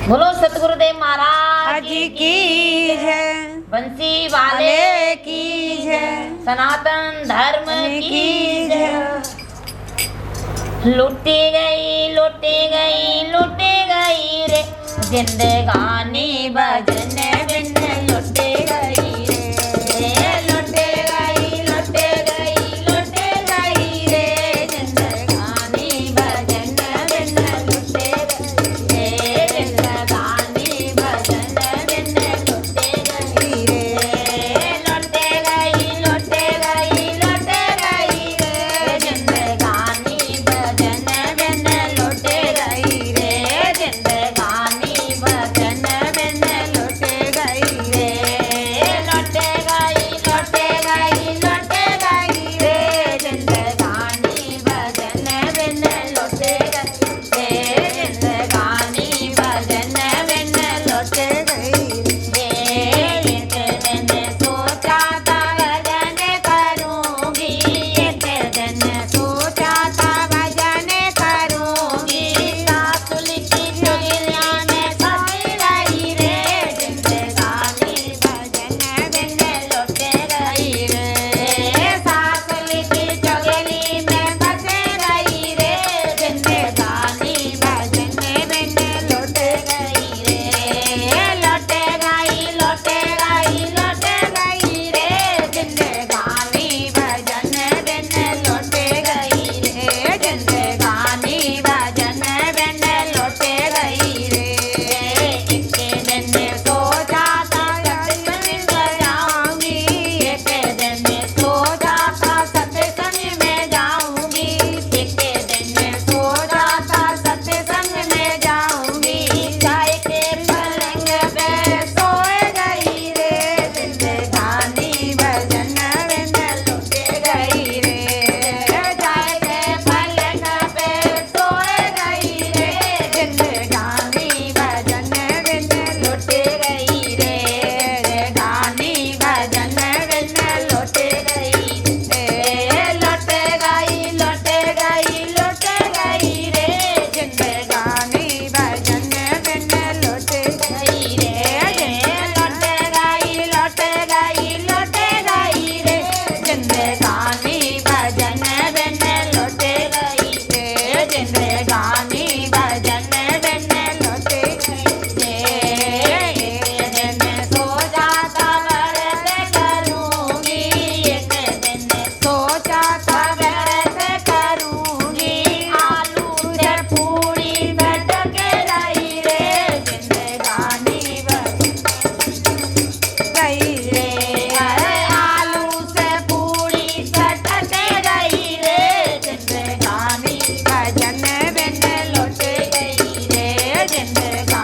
बोलो सतगुरुदेव महाराज की जय, बंसी वाले की जय, सनातन धर्म की जय। लुटी गई लुटी गई रे जिंदगानी भजन बिन लुटी गई रे। लुटी गई रे जिंदगानी भजन बिन लुटी गई रे। जिंदगानी भजन बिन लुटी गई रे। लुटी गई रे जिंदगानी भजन बिन लुटी गई रे। जिंदगानी भजन बिन लुटी गई रे। लुटी गई रे जिंदगानी भजन बिन लुटी गई रे। जिंदगानी भजन बिन लुटी गई रे। एक दिन सोचा था भजन करूंगी, एक दिन सोचा था भजन करूंगी। सासुल की चुगलियां में फंस गई रे जिंदगानी भजन बिन लुटी गई रे। सासुल की चुगली में फंस गई रे जिंदगानी भजन बिन लुटी गई रे। लुटी गई रे जिंदगानी भजन बिन लुटी गई रे। जिंदगानी भजन बिन लुटी गई रे। एक दिन सोचा था सत्संग जाऊंगी, एक दिन सोचा था सत्संग में जाऊंगी। एक दिन सोचा था सत्संग में जाऊंगी। चाय के पलंग पे सोए गई रे जिंदगानी भजन बिन लुटी गई रे। चाय के पलंग पे सोए गई रे जिंदगानी भजन बिन लुटी गई रे। गानी भजन बिन लुटी गई रे। लुटी गई रे जिंदगानी भजन बिन लुटी गई रे। लुटी गई रे जिंदगानी भजन बिन लुटी गई रे। जिंदगानी भजन बिन लुटी गई रे। एक दिन सोचा था व्रत करूंगी, एक दिन सोचा था व्रत करूंगी। आलू से पूरी भटक रही रे जिंदगानी गई रे। आलू से पूरी भटक रही रे जिंदगानी भजन बिन लुटी गई रे। जिंदगानी